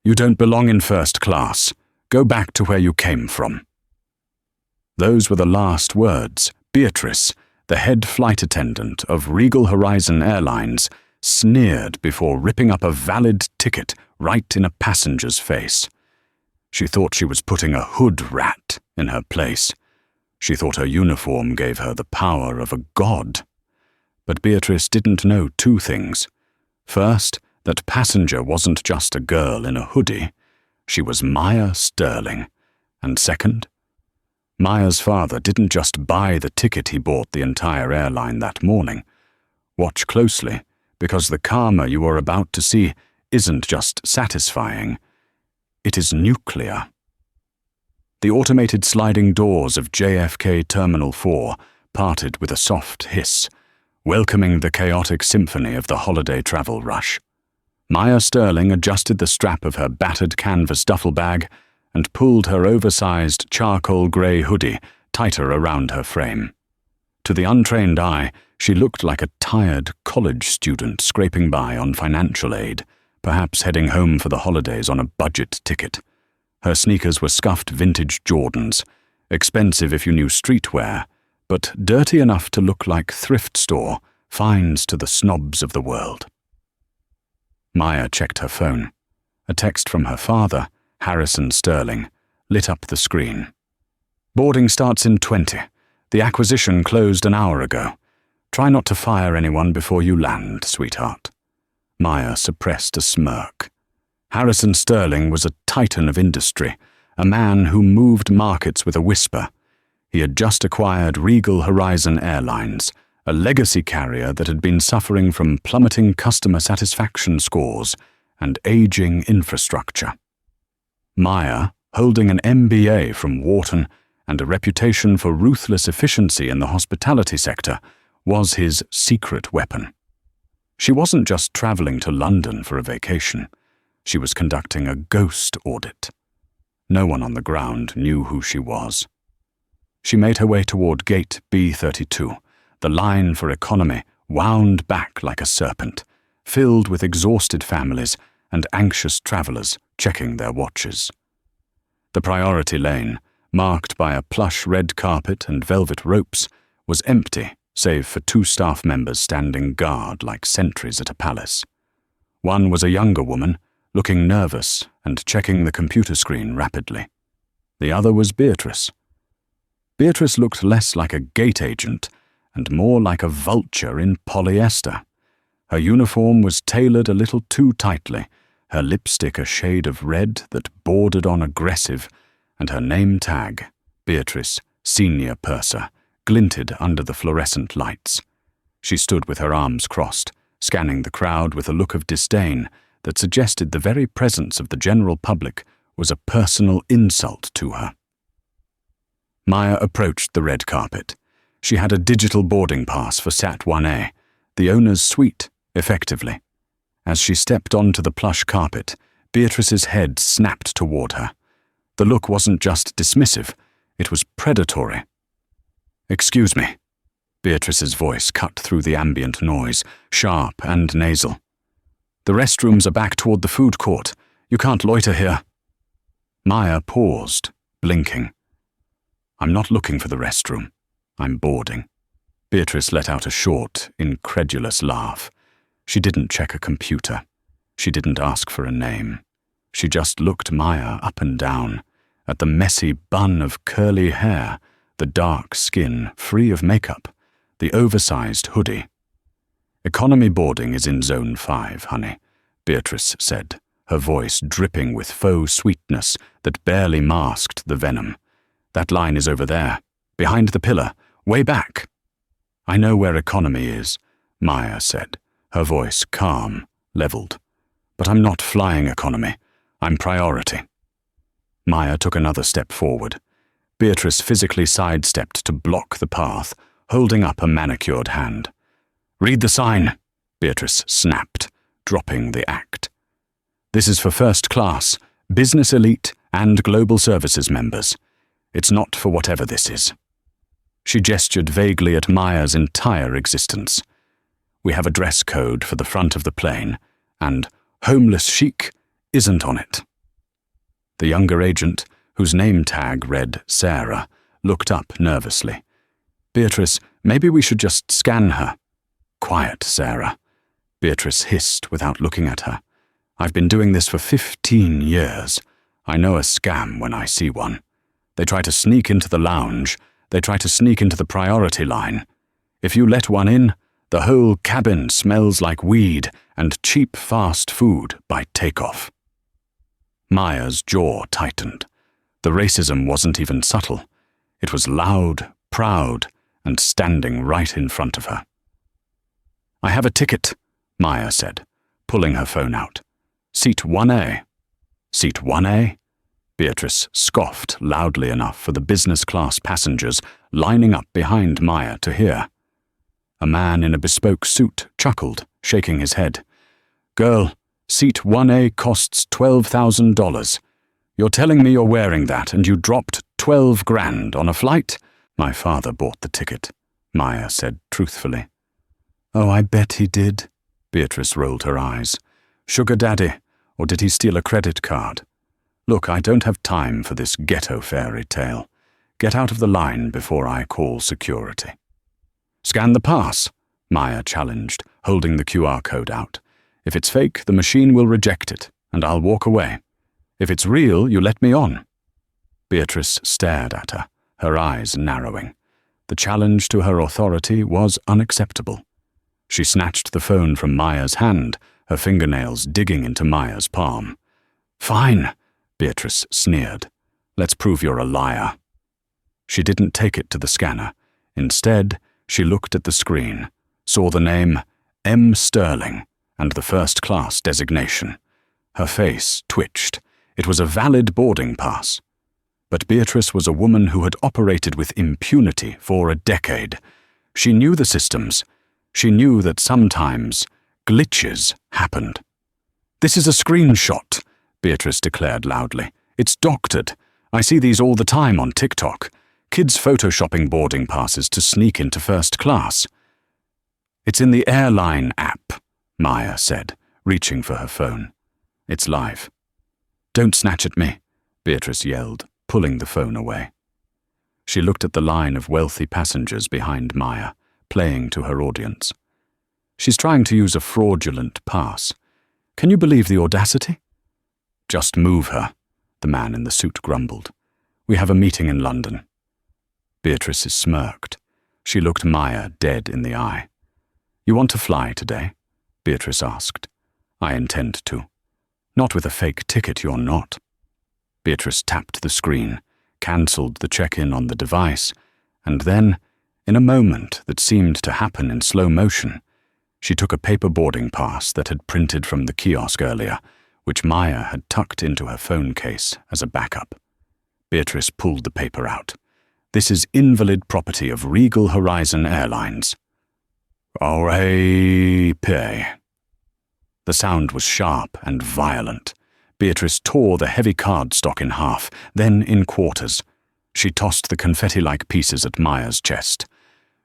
You don't belong in first class. Go back to where you came from." Those were the last words Beatrice, the head flight attendant of Regal Horizon Airlines, sneered before ripping up a valid ticket right in a passenger's face. She thought she was putting a hood rat in her place. She thought her uniform gave her the power of a god. But Beatrice didn't know two things. First, that passenger wasn't just a girl in a hoodie. She was Maya Sterling. And second, Maya's father didn't just buy the ticket he bought the entire airline that morning. Watch closely, because the karma you are about to see isn't just satisfying. It is nuclear. The automated sliding doors of JFK Terminal 4 parted with a soft hiss, welcoming the chaotic symphony of the holiday travel rush. Maya Sterling adjusted the strap of her battered canvas duffel bag and pulled her oversized charcoal grey hoodie tighter around her frame. To the untrained eye, she looked like a tired college student scraping by on financial aid, perhaps heading home for the holidays on a budget ticket. Her sneakers were scuffed vintage Jordans, expensive if you knew streetwear, but dirty enough to look like thrift store finds to the snobs of the world. Maya checked her phone. A text from her father, Harrison Sterling, lit up the screen. "Boarding starts in 20. The acquisition closed an hour ago. Try not to fire anyone before you land, sweetheart." Maya suppressed a smirk. Harrison Sterling was a titan of industry, a man who moved markets with a whisper. He had just acquired Regal Horizon Airlines, a legacy carrier that had been suffering from plummeting customer satisfaction scores and aging infrastructure. Maya, holding an MBA from Wharton and a reputation for ruthless efficiency in the hospitality sector, was his secret weapon. She wasn't just traveling to London for a vacation. She was conducting a ghost audit. No one on the ground knew who she was. She made her way toward gate B32. The line for economy wound back like a serpent, filled with exhausted families and anxious travelers checking their watches. The priority lane, marked by a plush red carpet and velvet ropes, was empty save for 2 staff members standing guard like sentries at a palace. One was a younger woman, looking nervous and checking the computer screen rapidly. The other was Beatrice. Beatrice looked less like a gate agent and more like a vulture in polyester. Her uniform was tailored a little too tightly, her lipstick a shade of red that bordered on aggressive, and her name tag, Beatrice, Senior Purser, glinted under the fluorescent lights. She stood with her arms crossed, scanning the crowd with a look of disdain that suggested the very presence of the general public was a personal insult to her. Maya approached the red carpet. She had a digital boarding pass for Sat 1A, the owner's suite, effectively. As she stepped onto the plush carpet, Beatrice's head snapped toward her. The look wasn't just dismissive, it was predatory. "Excuse me." Beatrice's voice cut through the ambient noise, sharp and nasal. "The restrooms are back toward the food court. You can't loiter here." Maya paused, blinking. "I'm not looking for the restroom. I'm boarding." Beatrice let out a short, incredulous laugh. She didn't check a computer. She didn't ask for a name. She just looked Maya up and down, at the messy bun of curly hair, the dark skin free of makeup, the oversized hoodie. "Economy boarding is in Zone 5, honey," Beatrice said, her voice dripping with faux sweetness that barely masked the venom. "That line is over there, behind the pillar, way back." "I know where economy is," Maya said, her voice calm, leveled. "But I'm not flying economy. I'm priority." Maya took another step forward. Beatrice physically sidestepped to block the path, holding up a manicured hand. "Read the sign," Beatrice snapped, dropping the act. "This is for first class, business elite, and global services members. It's not for whatever this is." She gestured vaguely at Maya's entire existence. "We have a dress code for the front of the plane, and homeless chic isn't on it." The younger agent, whose name tag read Sarah, looked up nervously. "Beatrice, maybe we should just scan her." "Quiet, Sarah," Beatrice hissed without looking at her. "I've been doing this for 15 years. I know a scam when I see one. They try to sneak into the lounge. They try to sneak into the priority line. If you let one in, the whole cabin smells like weed and cheap fast food by takeoff." Maya's jaw tightened. The racism wasn't even subtle. It was loud, proud, and standing right in front of her. "I have a ticket," Maya said, pulling her phone out. "Seat 1A. "Seat 1A?" Beatrice scoffed loudly enough for the business-class passengers lining up behind Maya to hear. A man in a bespoke suit chuckled, shaking his head. "Girl, seat 1A costs $12,000. You're telling me you're wearing that and you dropped 12 grand on a flight?" "My father bought the ticket," Maya said truthfully. "Oh, I bet he did." Beatrice rolled her eyes. "Sugar daddy, or did he steal a credit card? Look, I don't have time for this ghetto fairy tale. Get out of the line before I call security." "Scan the pass," Maya challenged, holding the QR code out. "If it's fake, the machine will reject it, and I'll walk away. If it's real, you let me on." Beatrice stared at her, her eyes narrowing. The challenge to her authority was unacceptable. She snatched the phone from Maya's hand, her fingernails digging into Maya's palm. "Fine," Beatrice sneered. "Let's prove you're a liar." She didn't take it to the scanner. Instead, she looked at the screen, saw the name M. Sterling and the first-class designation. Her face twitched. It was a valid boarding pass. But Beatrice was a woman who had operated with impunity for a decade. She knew the systems. She knew that sometimes glitches happened. "This is a screenshot," Beatrice declared loudly. "It's doctored. I see these all the time on TikTok. Kids photoshopping boarding passes to sneak into first class." "It's in the Airline app," Maya said, reaching for her phone. "It's live." "Don't snatch at me," Beatrice yelled, pulling the phone away. She looked at the line of wealthy passengers behind Maya, playing to her audience. "She's trying to use a fraudulent pass. Can you believe the audacity?" "Just move her," the man in the suit grumbled. "We have a meeting in London." Beatrice smirked. She looked Maya dead in the eye. "You want to fly today?" Beatrice asked. "I intend to." "Not with a fake ticket, you're not." Beatrice tapped the screen, cancelled the check-in on the device, and then, in a moment that seemed to happen in slow motion, she took a paper boarding pass that had printed from the kiosk earlier, which Maya had tucked into her phone case as a backup. Beatrice pulled the paper out. "This is invalid property of Regal Horizon Airlines." "R.A.P." The sound was sharp and violent. Beatrice tore the heavy cardstock in half, then in quarters. She tossed the confetti-like pieces at Maya's chest.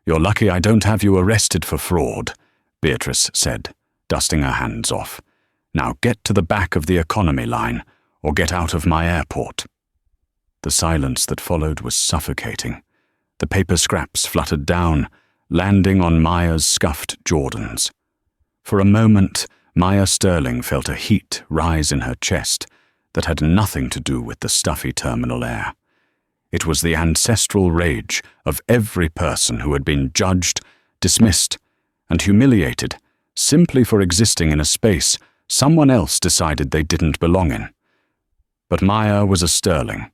"You're lucky I don't have you arrested for fraud," Beatrice said, dusting her hands off. "Now get to the back of the economy line, or get out of my airport." The silence that followed was suffocating. The paper scraps fluttered down, landing on Maya's scuffed Jordans. For a moment, Maya Sterling felt a heat rise in her chest that had nothing to do with the stuffy terminal air. It was the ancestral rage of every person who had been judged, dismissed, and humiliated simply for existing in a space someone else decided they didn't belong in. But Maya was a Sterling,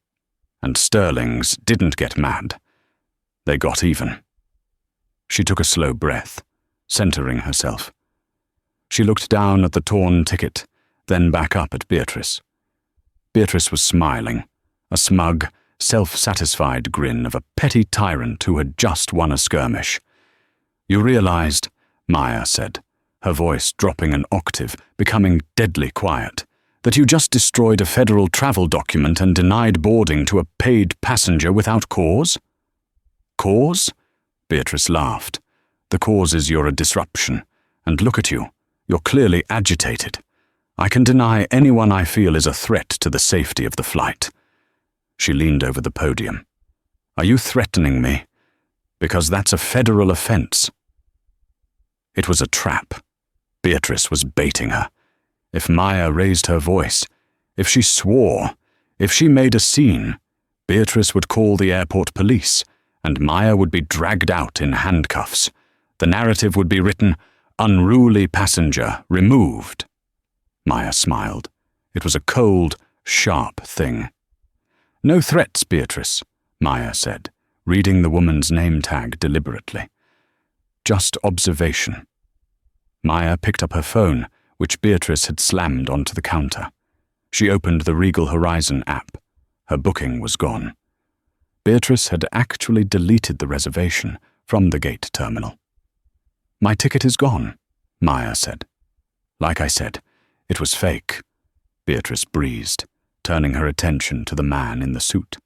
and Sterlings didn't get mad. They got even. She took a slow breath, centering herself. She looked down at the torn ticket, then back up at Beatrice. Beatrice was smiling, a smug, self-satisfied grin of a petty tyrant who had just won a skirmish. "You realized," Maya said, her voice dropping an octave, becoming deadly quiet, "that you just destroyed a federal travel document and denied boarding to a paid passenger without cause?" "Cause?" Beatrice laughed. "The cause is you're a disruption, and look at you. You're clearly agitated. I can deny anyone I feel is a threat to the safety of the flight." She leaned over the podium. "Are you threatening me? Because that's a federal offense." It was a trap. Beatrice was baiting her. If Maya raised her voice, if she swore, if she made a scene, Beatrice would call the airport police, and Maya would be dragged out in handcuffs. The narrative would be written, "Unruly passenger removed." Maya smiled. It was a cold, sharp thing. "No threats, Beatrice," Maya said, reading the woman's name tag deliberately. "Just observation." Maya picked up her phone, which Beatrice had slammed onto the counter. She opened the Regal Horizon app. Her booking was gone. Beatrice had actually deleted the reservation from the gate terminal. "My ticket is gone," Maya said. "Like I said, it was fake," Beatrice breezed, turning her attention to the man in the suit.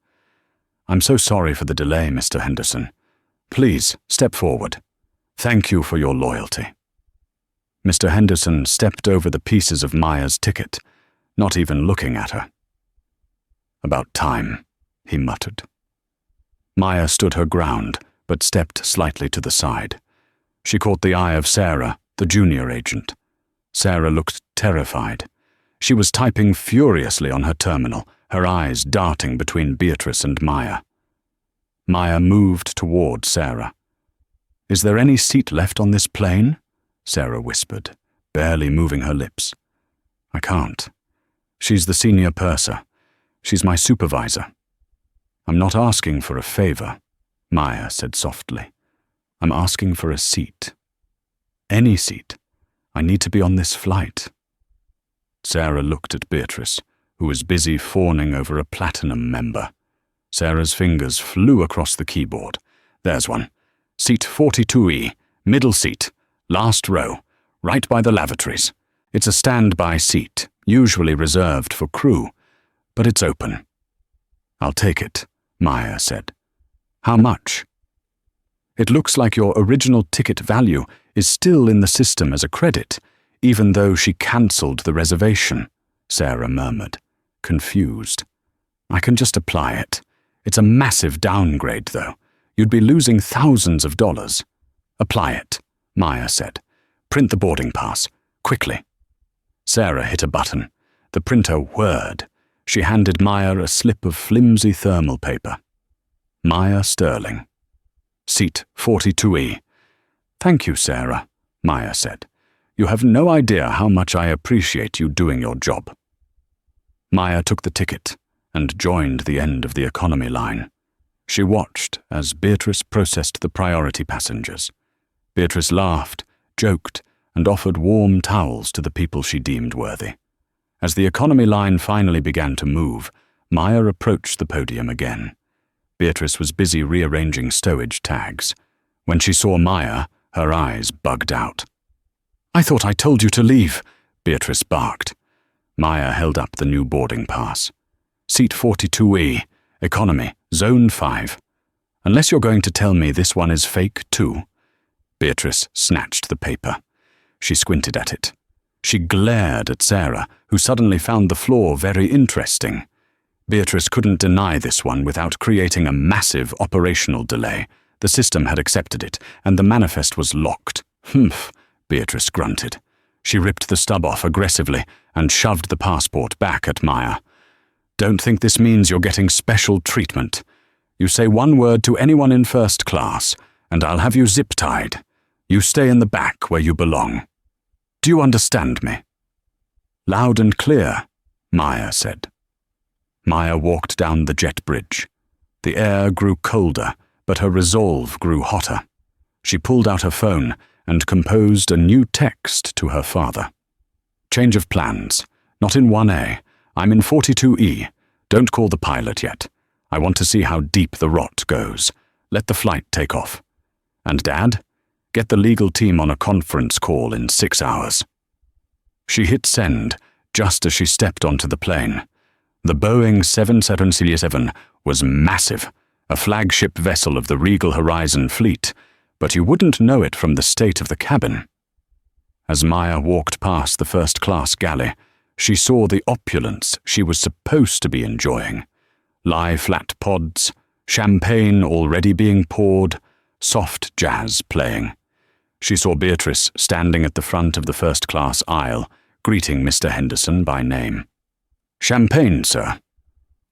"I'm so sorry for the delay, Mr. Henderson. Please, step forward. Thank you for your loyalty." Mr. Henderson stepped over the pieces of Maya's ticket, not even looking at her. "About time," he muttered. Maya stood her ground, but stepped slightly to the side. She caught the eye of Sarah, the junior agent. Sarah looked terrified. She was typing furiously on her terminal, her eyes darting between Beatrice and Maya. Maya moved toward Sarah. "Is there any seat left on this plane?" Sarah whispered, barely moving her lips. "I can't. She's the senior purser. She's my supervisor." "I'm not asking for a favor," Maya said softly. "I'm asking for a seat. Any seat. I need to be on this flight." Sarah looked at Beatrice, who was busy fawning over a platinum member. Sarah's fingers flew across the keyboard. "There's one. Seat 42E, middle seat, last row, right by the lavatories. It's a standby seat, usually reserved for crew, but it's open." "I'll take it," Maya said. "How much?" "It looks like your original ticket value is still in the system as a credit, even though she cancelled the reservation," Sarah murmured, confused. "I can just apply it. It's a massive downgrade, though. You'd be losing thousands of dollars." "Apply it," Maya said. "Print the boarding pass, quickly." Sarah hit a button. The printer whirred. She handed Maya a slip of flimsy thermal paper. "Maya Sterling. Seat 42E. "Thank you, Sarah," Maya said. "You have no idea how much I appreciate you doing your job." Maya took the ticket and joined the end of the economy line. She watched as Beatrice processed the priority passengers. Beatrice laughed, joked, and offered warm towels to the people she deemed worthy. As the economy line finally began to move, Maya approached the podium again. Beatrice was busy rearranging stowage tags. When she saw Maya, her eyes bugged out. "I thought I told you to leave," Beatrice barked. Maya held up the new boarding pass. "Seat 42E, economy, zone 5. Unless you're going to tell me this one is fake too." Beatrice snatched the paper. She squinted at it. She glared at Sarah, who suddenly found the floor very interesting. Beatrice couldn't deny this one without creating a massive operational delay. The system had accepted it, and the manifest was locked. "Humph," Beatrice grunted. She ripped the stub off aggressively and shoved the passport back at Maya. "Don't think this means you're getting special treatment. You say one word to anyone in first class, and I'll have you zip-tied. You stay in the back where you belong. Do you understand me?" "Loud and clear," Maya said. Maya walked down the jet bridge. The air grew colder, but her resolve grew hotter. She pulled out her phone and composed a new text to her father. "Change of plans. Not in 1A. I'm in 42E. Don't call the pilot yet. I want to see how deep the rot goes. Let the flight take off. And Dad, get the legal team on a conference call in 6 hours." She hit send just as she stepped onto the plane. The Boeing 777 was massive, a flagship vessel of the Regal Horizon fleet, but you wouldn't know it from the state of the cabin. As Maya walked past the first-class galley, She saw the opulence she was supposed to be enjoying. Lie-flat pods, champagne already being poured, soft jazz playing. She saw Beatrice standing at the front of the first-class aisle, greeting Mr. Henderson by name. "Champagne, sir.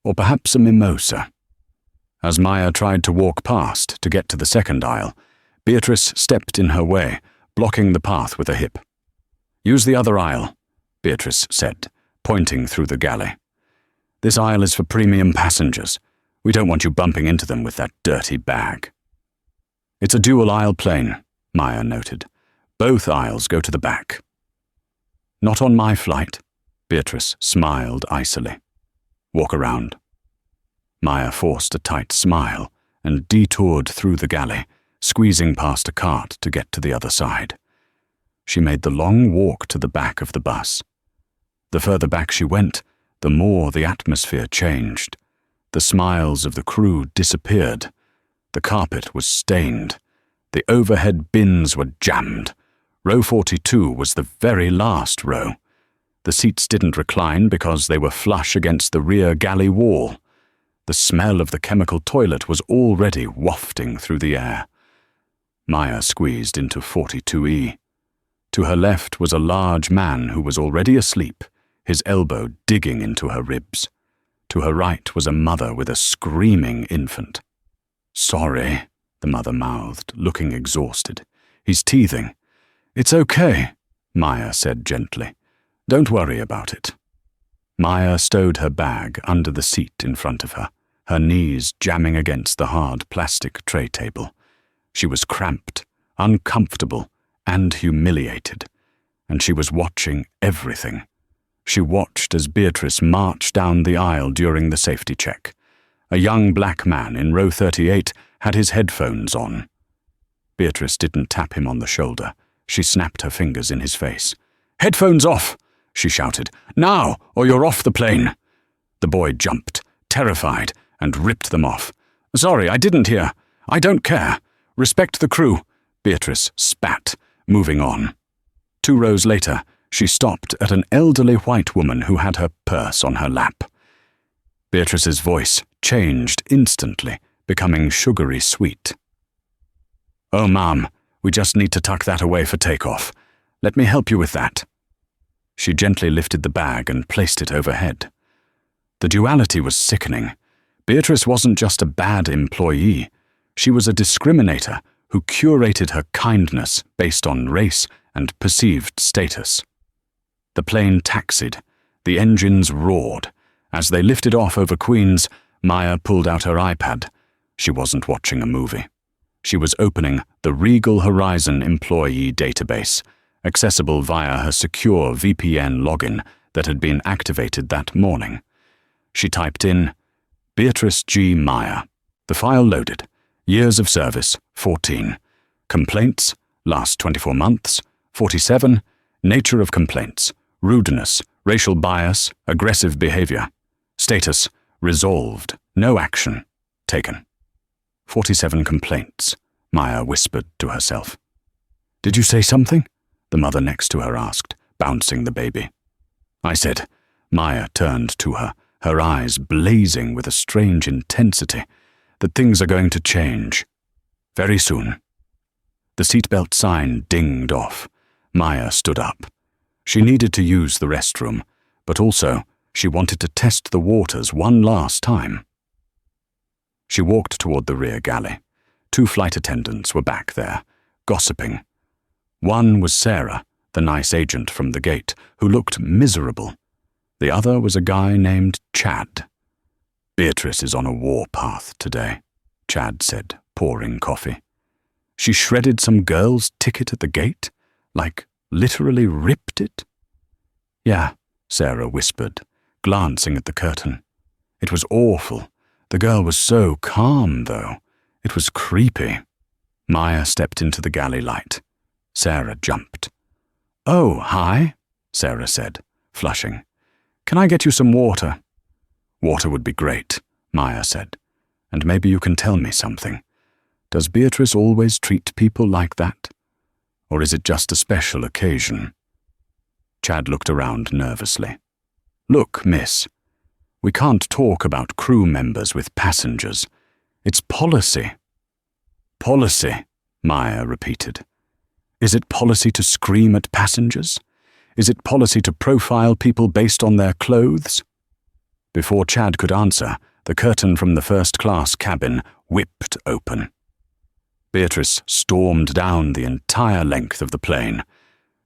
Or perhaps a mimosa." As Maya tried to walk past to get to the second aisle, Beatrice stepped in her way, blocking the path with a hip. "Use the other aisle," Beatrice said, pointing through the galley. "This aisle is for premium passengers. We don't want you bumping into them with that dirty bag." "It's a dual-aisle plane," Maya noted. "Both aisles go to the back." "Not on my flight," Beatrice smiled icily. "Walk around." Maya forced a tight smile and detoured through the galley, squeezing past a cart to get to the other side. She made the long walk to the back of the bus. The further back she went, the more the atmosphere changed. The smiles of the crew disappeared. The carpet was stained. The overhead bins were jammed. Row 42 was the very last row. The seats didn't recline because they were flush against the rear galley wall. The smell of the chemical toilet was already wafting through the air. Maya squeezed into 42E. To her left was a large man who was already asleep, his elbow digging into her ribs. To her right was a mother with a screaming infant. "Sorry," the mother mouthed, looking exhausted. "He's teething." "It's okay," Maya said gently. "Don't worry about it." Maya stowed her bag under the seat in front of her knees jamming against the hard plastic tray table. She was cramped, uncomfortable, and humiliated, and she was watching everything. She watched as Beatrice marched down the aisle during the safety check. A young black man in row 38 had his headphones on. Beatrice didn't tap him on the shoulder. She snapped her fingers in his face. "Headphones off!" she shouted. "Now, or you're off the plane!" The boy jumped, terrified, and ripped them off. "Sorry, I didn't hear. I don't care. Respect the crew," Beatrice spat, moving on. 2 rows later, she stopped at an elderly white woman who had her purse on her lap. Beatrice's voice changed instantly, becoming sugary sweet. "Oh, Ma'am, we just need to tuck that away for takeoff. Let me help you with that." She gently lifted the bag and placed it overhead. The duality was sickening. Beatrice wasn't just a bad employee. She was a discriminator who curated her kindness based on race and perceived status. The plane taxied. The engines roared. As they lifted off over Queens, Maya pulled out her iPad. She wasn't watching a movie. She was opening the Regal Horizon employee database, accessible via her secure VPN login that had been activated that morning. She typed in, "Beatrice G. Maya." The file loaded. Years of service, 14. Complaints, last 24 months, 47. Nature of complaints, rudeness, racial bias, aggressive behavior. Status, resolved, no action taken. 47 complaints, Maya whispered to herself. "Did you say something?" the mother next to her asked, bouncing the baby. "I said," Maya turned to her eyes blazing with a strange intensity, "that things are going to change. Very soon." The seatbelt sign dinged off. Maya stood up. She needed to use the restroom, but also she wanted to test the waters one last time. She walked toward the rear galley. 2 flight attendants were back there, gossiping. One was Sarah, the nice agent from the gate, who looked miserable. The other was a guy named Chad. "Beatrice is on a warpath today," Chad said, pouring coffee. "She shredded some girl's ticket at the gate? Like, literally ripped it?" "Yeah," Sarah whispered, glancing at the curtain. "It was awful. The girl was so calm, though. It was creepy." Maya stepped into the galley light. Sarah jumped. "Oh, hi," Sarah said, flushing. "Can I get you some water?" "Water would be great," Maya said. "And maybe you can tell me something. Does Beatrice always treat people like that? Or is it just a special occasion?" Chad looked around nervously. Look, miss, we can't talk about crew members with passengers. It's policy. Policy, Maya repeated. Is it policy to scream at passengers? Is it policy to profile people based on their clothes? Before Chad could answer, the curtain from the first-class cabin whipped open. Beatrice stormed down the entire length of the plane.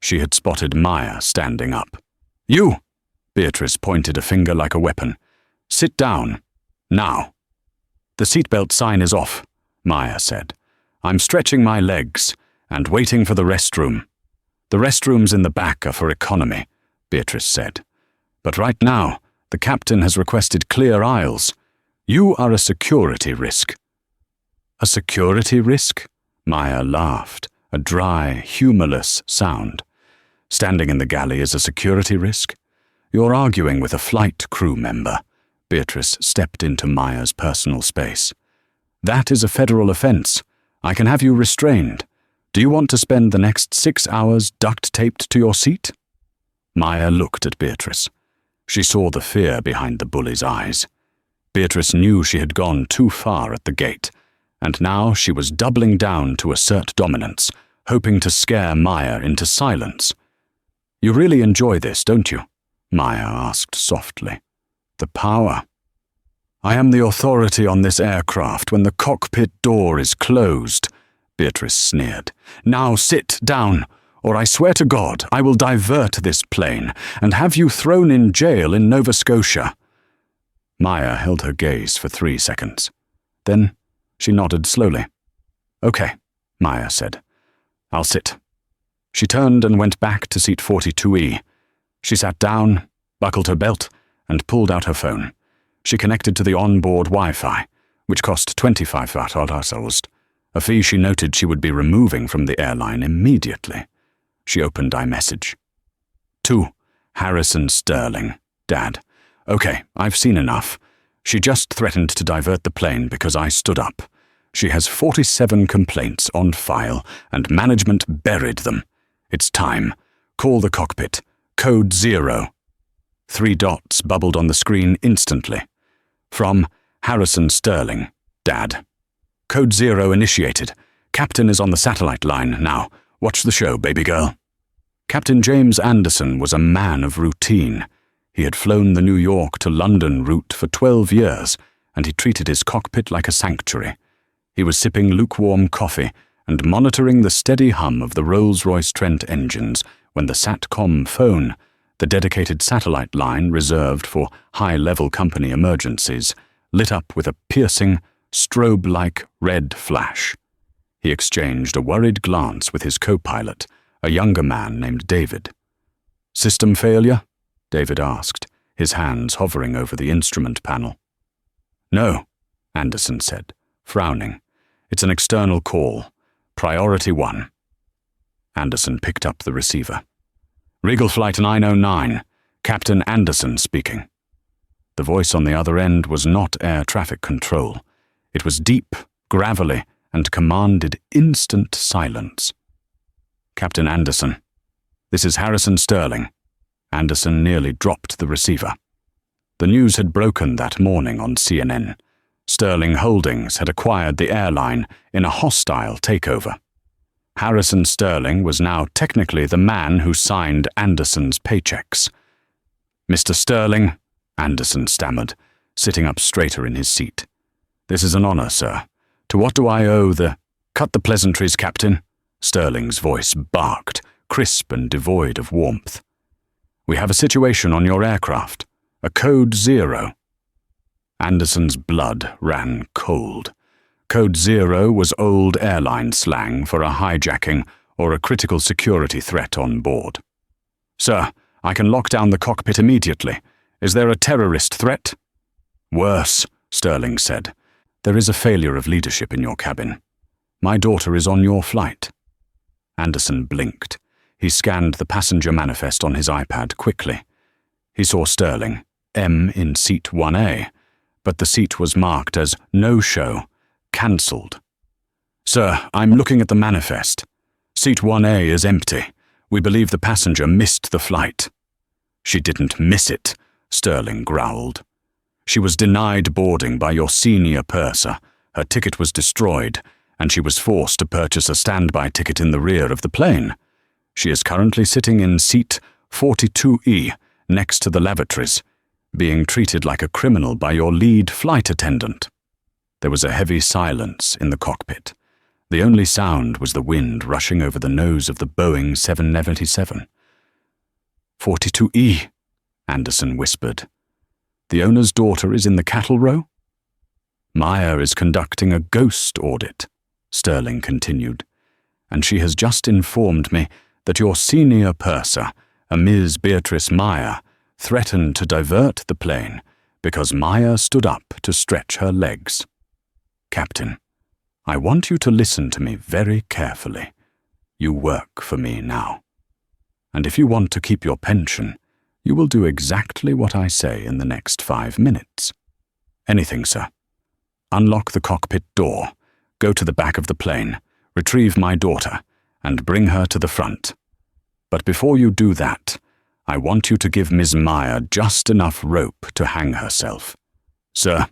She had spotted Maya standing up. "You!" Beatrice pointed a finger like a weapon. "Sit down. Now." "The seatbelt sign is off," Maya said. "I'm stretching my legs and waiting for the restroom." "The restrooms in the back are for economy," Beatrice said. "But right now, the captain has requested clear aisles. You are a security risk." "A security risk?" Maya laughed, a dry, humorless sound. "Standing in the galley is a security risk? You're arguing with a flight crew member." Beatrice stepped into Maya's personal space. "That is a federal offense. I can have you restrained. Do you want to spend the next 6 hours duct-taped to your seat?" Maya looked at Beatrice. She saw the fear behind the bully's eyes. Beatrice knew she had gone too far at the gate, and now she was doubling down to assert dominance, hoping to scare Maya into silence. "You really enjoy this, don't you?" Maya asked softly. "The power." "I am the authority on this aircraft when the cockpit door is closed," Beatrice sneered. "Now sit down, or I swear to God I will divert this plane and have you thrown in jail in Nova Scotia." Maya held her gaze for 3 seconds. Then she nodded slowly. "Okay," Maya said. "I'll sit." She turned and went back to seat 42E. She sat down, buckled her belt, and pulled out her phone. She connected to the onboard Wi-Fi, which cost $25, a fee she noted she would be removing from the airline immediately. She opened iMessage. "To Harrison Sterling, Dad. Okay, I've seen enough. She just threatened to divert the plane because I stood up. She has 47 complaints on file, and management buried them. It's time. Call the cockpit. Code 0. 3 dots bubbled on the screen instantly. From Harrison Sterling, Dad. Code 0 initiated. Captain is on the satellite line now. Watch the show, baby girl." Captain James Anderson was a man of routine. He had flown the New York to London route for 12 years, and he treated his cockpit like a sanctuary. He was sipping lukewarm coffee and monitoring the steady hum of the Rolls-Royce Trent engines when the SATCOM phone, the dedicated satellite line reserved for high-level company emergencies, lit up with a piercing, strobe-like red flash. He exchanged a worried glance with his co-pilot, a younger man named David. "System failure?" David asked, his hands hovering over the instrument panel. "No," Anderson said, frowning. "It's an external call. Priority 1. Anderson picked up the receiver. "Regal Flight 909, Captain Anderson speaking." The voice on the other end was not air traffic control. It was deep, gravelly, and commanded instant silence. "Captain Anderson, this is Harrison Sterling." Anderson nearly dropped the receiver. The news had broken that morning on CNN. Sterling Holdings had acquired the airline in a hostile takeover. Harrison Sterling was now technically the man who signed Anderson's paychecks. "Mr. Sterling," Anderson stammered, sitting up straighter in his seat. "This is an honor, sir. To what do I owe the—" "Cut the pleasantries, Captain," Sterling's voice barked, crisp and devoid of warmth. "We have a situation on your aircraft. A code 0. Anderson's blood ran cold. Code 0 was old airline slang for a hijacking or a critical security threat on board. "Sir, I can lock down the cockpit immediately. Is there a terrorist threat?" "Worse," Sterling said. "There is a failure of leadership in your cabin. My daughter is on your flight." Anderson blinked. He scanned the passenger manifest on his iPad quickly. He saw Sterling, M in seat 1A, but the seat was marked as no-show, cancelled. "Sir, I'm looking at the manifest. Seat 1A is empty. We believe the passenger missed the flight." "She didn't miss it," Sterling growled. She was denied boarding by your senior purser, her ticket was destroyed, and she was forced to purchase a standby ticket in the rear of the plane. She is currently sitting in seat 42E, next to the lavatories, being treated like a criminal by your lead flight attendant. There was a heavy silence in the cockpit. The only sound was the wind rushing over the nose of the Boeing 777. 42E, Anderson whispered. The owner's daughter is in the cattle row? Maya is conducting a ghost audit, Sterling continued, and she has just informed me that your senior purser, a Ms. Beatrice Maya, threatened to divert the plane because Maya stood up to stretch her legs. Captain, I want you to listen to me very carefully. You work for me now. And if you want to keep your pension, you will do exactly what I say in the next 5 minutes. Anything, sir. Unlock the cockpit door, go to the back of the plane, retrieve my daughter, and bring her to the front. But before you do that, I want you to give Ms. Maya just enough rope to hang herself. Sir,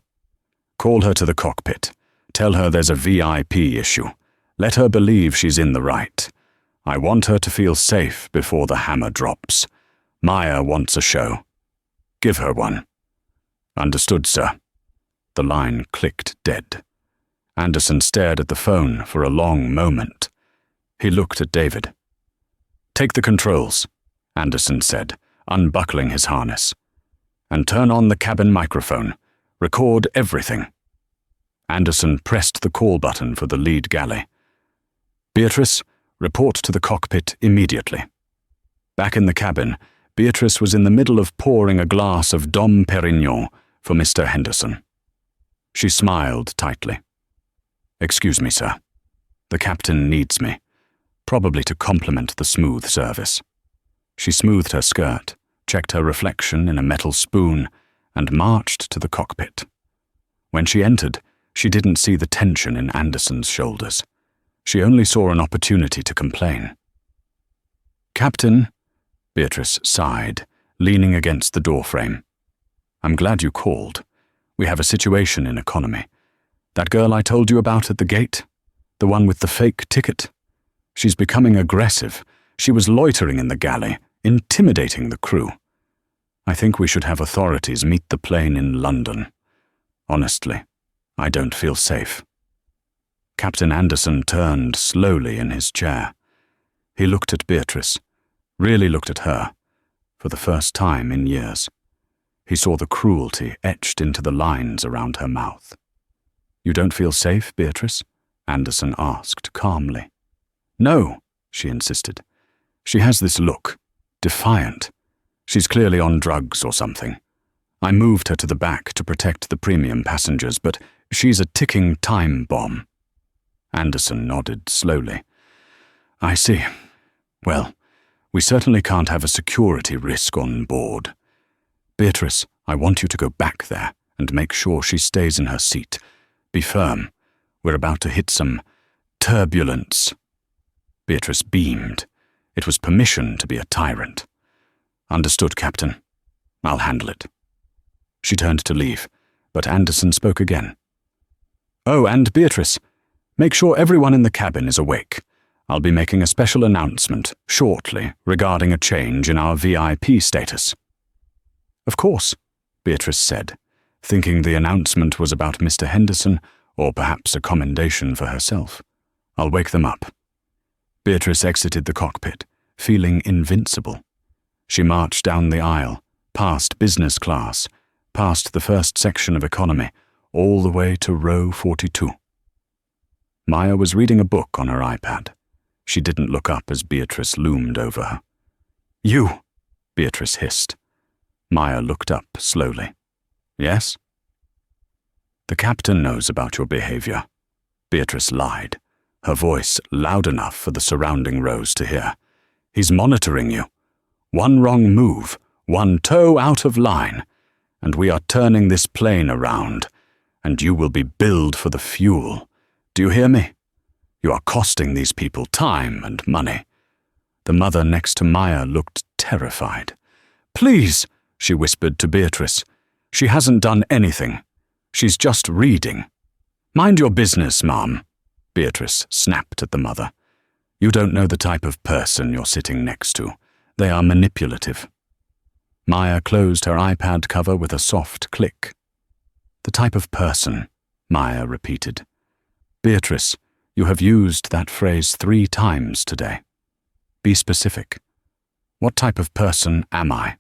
call her to the cockpit. Tell her there's a VIP issue. Let her believe she's in the right. I want her to feel safe before the hammer drops. Maya wants a show. Give her one. Understood, sir. The line clicked dead. Anderson stared at the phone for a long moment. He looked at David. Take the controls, Anderson said, unbuckling his harness. And turn on the cabin microphone. Record everything. Anderson pressed the call button for the lead galley. Beatrice, report to the cockpit immediately. Back in the cabin, Beatrice was in the middle of pouring a glass of Dom Perignon for Mr. Henderson. She smiled tightly. Excuse me, sir. The captain needs me, probably to compliment the smooth service. She smoothed her skirt, checked her reflection in a metal spoon, and marched to the cockpit. When she entered, she didn't see the tension in Anderson's shoulders. She only saw an opportunity to complain. Captain, Beatrice sighed, leaning against the doorframe. I'm glad you called. We have a situation in economy. That girl I told you about at the gate, the one with the fake ticket, she's becoming aggressive. She was loitering in the galley, intimidating the crew. I think we should have authorities meet the plane in London. Honestly, I don't feel safe. Captain Anderson turned slowly in his chair. He looked at Beatrice, really looked at her, for the first time in years. He saw the cruelty etched into the lines around her mouth. You don't feel safe, Beatrice? Anderson asked calmly. No, she insisted. She has this look, defiant. She's clearly on drugs or something. I moved her to the back to protect the premium passengers, but she's a ticking time bomb. Anderson nodded slowly. I see. Well, we certainly can't have a security risk on board. Beatrice, I want you to go back there and make sure she stays in her seat. Be firm. We're about to hit some turbulence. Beatrice beamed. It was permission to be a tyrant. Understood, Captain. I'll handle it. She turned to leave, but Anderson spoke again. Oh, and Beatrice, make sure everyone in the cabin is awake. I'll be making a special announcement shortly regarding a change in our VIP status. Of course, Beatrice said, thinking the announcement was about Mr. Henderson or perhaps a commendation for herself. I'll wake them up. Beatrice exited the cockpit, feeling invincible. She marched down the aisle, past business class, past the first section of economy, all the way to row 42. Maya was reading a book on her iPad. She didn't look up as Beatrice loomed over her. You, Beatrice hissed. Maya looked up slowly. Yes? The captain knows about your behavior. Beatrice lied, her voice loud enough for the surrounding rows to hear. He's monitoring you. One wrong move, one toe out of line, and we are turning this plane around, and you will be billed for the fuel. Do you hear me? You are costing these people time and money. The mother next to Maya looked terrified. Please, she whispered to Beatrice. "She hasn't done anything. She's just reading." "Mind your business, Mom," Beatrice snapped at the mother. "You don't know the type of person you're sitting next to. They are manipulative." Maya closed her iPad cover with a soft click. "The type of person," Maya repeated. "Beatrice, you have used that phrase 3 times today. Be specific. What type of person am I?"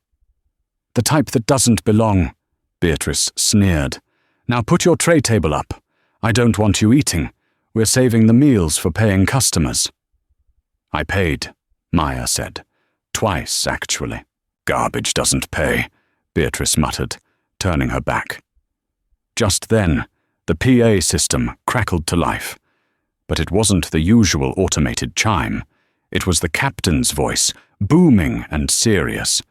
"The type that doesn't belong," Beatrice sneered. "Now put your tray table up. I don't want you eating. We're saving the meals for paying customers." "I paid," Maya said. "Twice, actually." "Garbage doesn't pay," Beatrice muttered, turning her back. Just then, the PA system crackled to life. But it wasn't the usual automated chime. It was the captain's voice, booming and serious.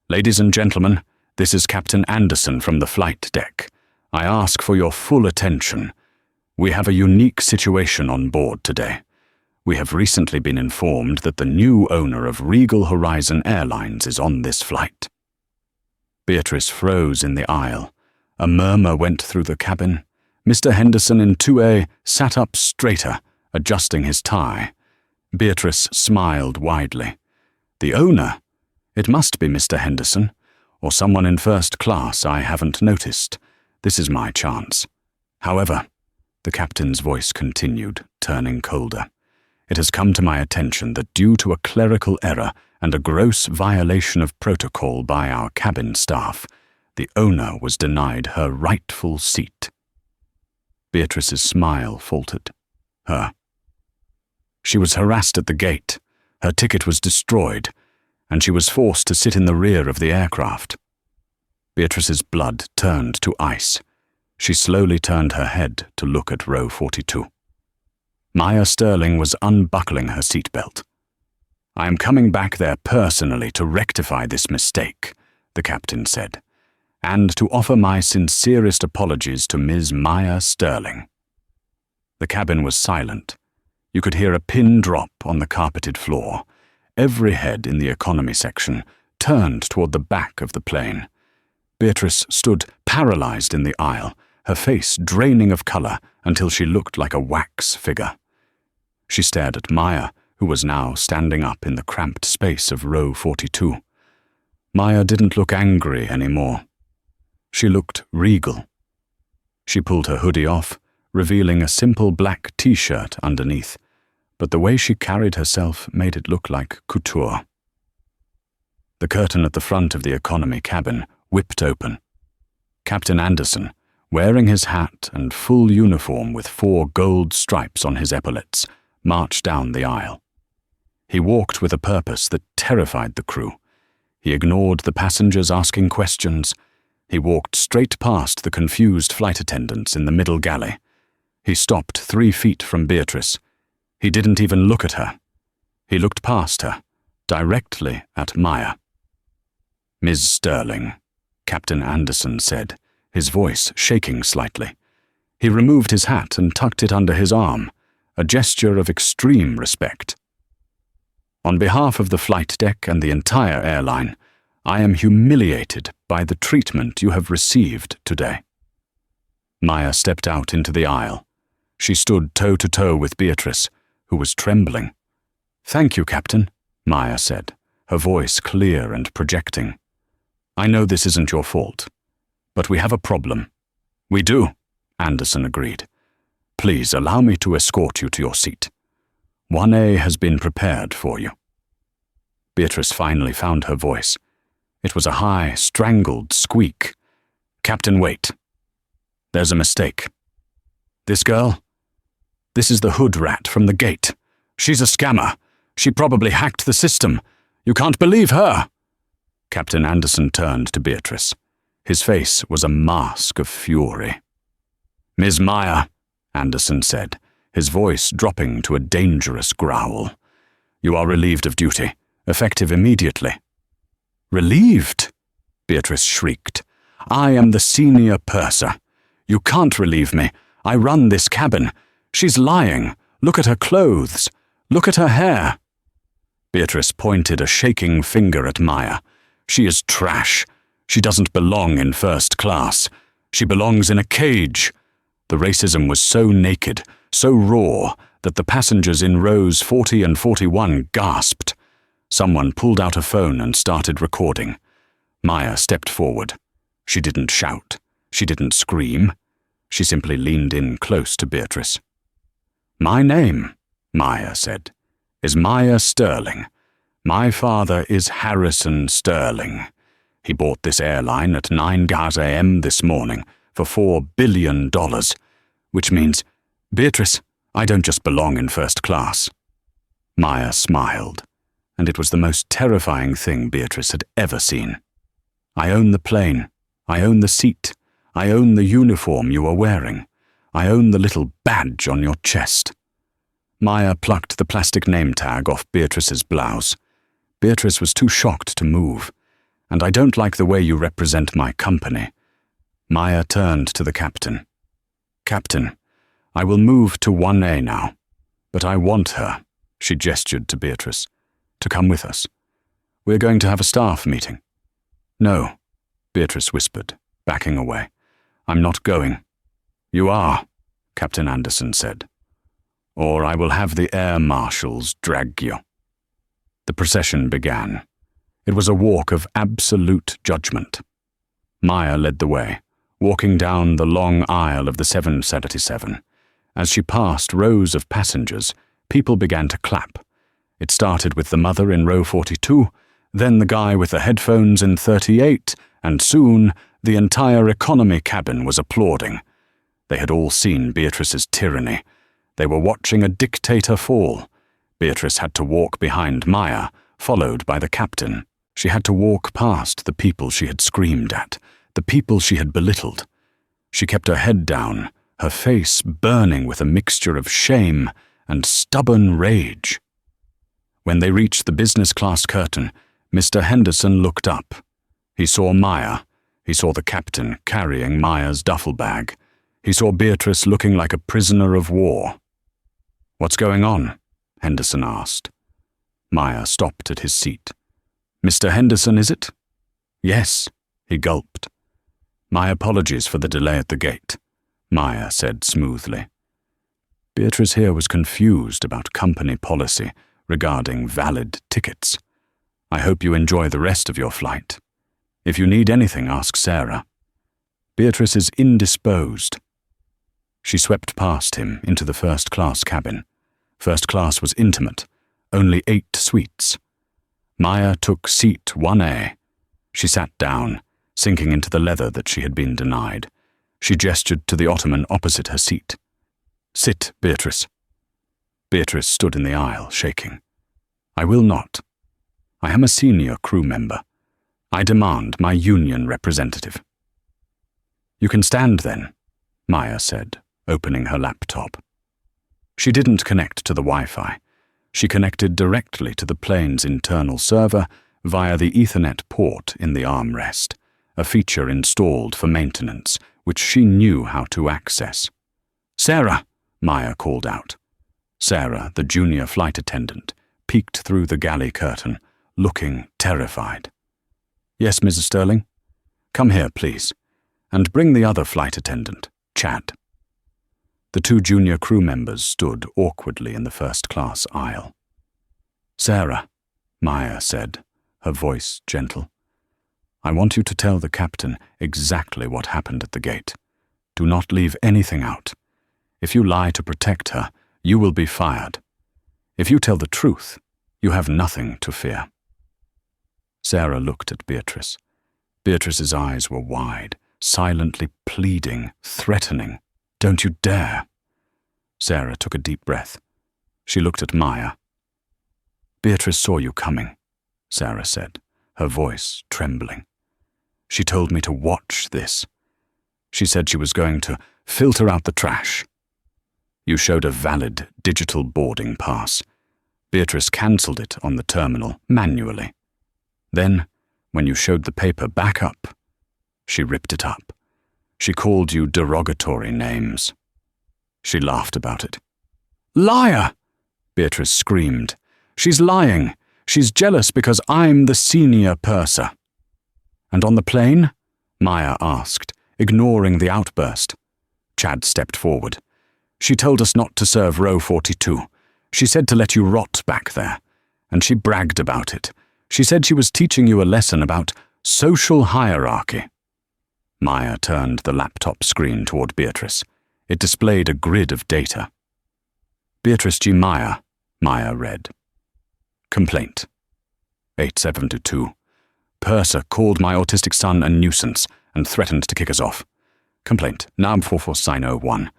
"Ladies and gentlemen, this is Captain Anderson from the flight deck. I ask for your full attention. We have a unique situation on board today. We have recently been informed that the new owner of Regal Horizon Airlines is on this flight." Beatrice froze in the aisle. A murmur went through the cabin. Mr. Henderson in 2A sat up straighter, adjusting his tie. Beatrice smiled widely. "The owner? It must be Mr. Henderson, or someone in first class I haven't noticed. This is my chance. However," the captain's voice continued, turning colder, "it has come to my attention that due to a clerical error and a gross violation of protocol by our cabin staff, the owner was denied her rightful seat." Beatrice's smile faltered. "Her. She was harassed at the gate, her ticket was destroyed, and she was forced to sit in the rear of the aircraft." Beatrice's blood turned to ice. She slowly turned her head to look at row 42. Maya Sterling was unbuckling her seatbelt. "I am coming back there personally to rectify this mistake," the captain said, "and to offer my sincerest apologies to Ms. Maya Sterling." The cabin was silent. You could hear a pin drop on the carpeted floor. Every head in the economy section turned toward the back of the plane. Beatrice stood paralyzed in the aisle, her face draining of color until she looked like a wax figure. She stared at Maya, who was now standing up in the cramped space of row 42. Maya didn't look angry anymore. She looked regal. She pulled her hoodie off, revealing a simple black t-shirt underneath, but the way she carried herself made it look like couture. The curtain at the front of the economy cabin whipped open. Captain Anderson, wearing his hat and full uniform with 4 gold stripes on his epaulets, marched down the aisle. He walked with a purpose that terrified the crew. He ignored the passengers asking questions. He walked straight past the confused flight attendants in the middle galley. He stopped 3 feet from Beatrice. He didn't even look at her. He looked past her, directly at Maya. "Ms. Sterling," Captain Anderson said, his voice shaking slightly. He removed his hat and tucked it under his arm, a gesture of extreme respect. "On behalf of the flight deck and the entire airline, I am humiliated by the treatment you have received today." Maya stepped out into the aisle. She stood toe-to-toe with Beatrice, who was trembling. "Thank you, Captain," Maya said, her voice clear and projecting. "I know this isn't your fault, but we have a problem." "We do," Anderson agreed. "Please allow me to escort you to your seat. 1A has been prepared for you." Beatrice finally found her voice. It was a high, strangled squeak. "Captain, wait. There's a mistake. This girl? This is the hood rat from the gate. She's a scammer. She probably hacked the system. You can't believe her." Captain Anderson turned to Beatrice. His face was a mask of fury. "Ms. Maya," Anderson said, his voice dropping to a dangerous growl, "you are relieved of duty, effective immediately." "Relieved?" Beatrice shrieked. "I am the senior purser. You can't relieve me. I run this cabin. She's lying. Look at her clothes. Look at her hair." Beatrice pointed a shaking finger at Maya. "She is trash. She doesn't belong in first class. She belongs in a cage. The racism was so naked, so raw, that the passengers in rows 40 and 41 gasped. Someone pulled out a phone and started recording. Maya stepped forward. She didn't shout. She didn't scream. She simply leaned in close to Beatrice. "My name," Maya said, "is Maya Sterling. My father is Harrison Sterling. He bought this airline at 9 a.m. this morning for $4 billion, which means, Beatrice, I don't just belong in first class." Maya smiled, and it was the most terrifying thing Beatrice had ever seen. "I own the plane. I own the seat. I own the uniform you are wearing. I own the little badge on your chest." Maya plucked the plastic name tag off Beatrice's blouse. Beatrice was too shocked to move. "And I don't like the way you represent my company." Maya turned to the captain. "Captain, I will move to 1A now, but I want her," she gestured to Beatrice, "to come with us. We're going to have a staff meeting." "No," Beatrice whispered, backing away. "I'm not going." "You are," Captain Anderson said. "Or I will have the air marshals drag you." The procession began. It was a walk of absolute judgment. Maya led the way, walking down the long aisle of the 777. As she passed rows of passengers, people began to clap. It started with the mother in row 42, then the guy with the headphones in 38, and soon the entire economy cabin was applauding. They had all seen Beatrice's tyranny. They were watching a dictator fall. Beatrice had to walk behind Maya, followed by the captain. She had to walk past the people she had screamed at, the people she had belittled. She kept her head down, her face burning with a mixture of shame and stubborn rage. When they reached the business class curtain, Mr. Henderson looked up. He saw Maya. He saw the captain carrying Maya's duffel bag. He saw Beatrice looking like a prisoner of war. "What's going on?" Henderson asked. Maya stopped at his seat. "Mr. Henderson, is it?" "Yes," he gulped. "My apologies for the delay at the gate," Maya said smoothly. Beatrice here was confused about company policy regarding valid tickets. "I hope you enjoy the rest of your flight. If you need anything, ask Sarah." Beatrice is indisposed. She swept past him into the first-class cabin. First class was intimate, only 8 suites. Maya took seat 1A. She sat down, sinking into the leather that she had been denied. She gestured to the ottoman opposite her seat. "Sit, Beatrice." Beatrice stood in the aisle, shaking. "I will not. I am a senior crew member. I demand my union representative." "You can stand then," Maya said, opening her laptop. She didn't connect to the Wi-Fi. She connected directly to the plane's internal server via the Ethernet port in the armrest, a feature installed for maintenance, which she knew how to access. "Sarah!" Maya called out. Sarah, the junior flight attendant, peeked through the galley curtain, looking terrified. "Yes, Mrs. Sterling? Come here, please. And bring the other flight attendant, Chad." The 2 junior crew members stood awkwardly in the first-class aisle. "Sarah," Maya said, her voice gentle, "I want you to tell the captain exactly what happened at the gate. Do not leave anything out. If you lie to protect her, you will be fired. If you tell the truth, you have nothing to fear." Sarah looked at Beatrice. Beatrice's eyes were wide, silently pleading, threatening. "Don't you dare." Sarah took a deep breath. She looked at Maya. "Beatrice saw you coming," Sarah said, her voice trembling. "She told me to watch this. She said she was going to filter out the trash. You showed a valid digital boarding pass. Beatrice cancelled it on the terminal manually. Then, when you showed the paper back up, she ripped it up. She called you derogatory names. She laughed about it." "Liar!" Beatrice screamed. "She's lying. She's jealous because I'm the senior purser." And on the plane? Maya asked, ignoring the outburst. Chad stepped forward. She told us not to serve row 42. She said to let you rot back there. And she bragged about it. She said she was teaching you a lesson about social hierarchy. Maya turned the laptop screen toward Beatrice. It displayed a grid of data. Beatrice G. Maya read. Complaint. 8722. Purser called my autistic son a nuisance and threatened to kick us off. Complaint. NAB 44SINO1.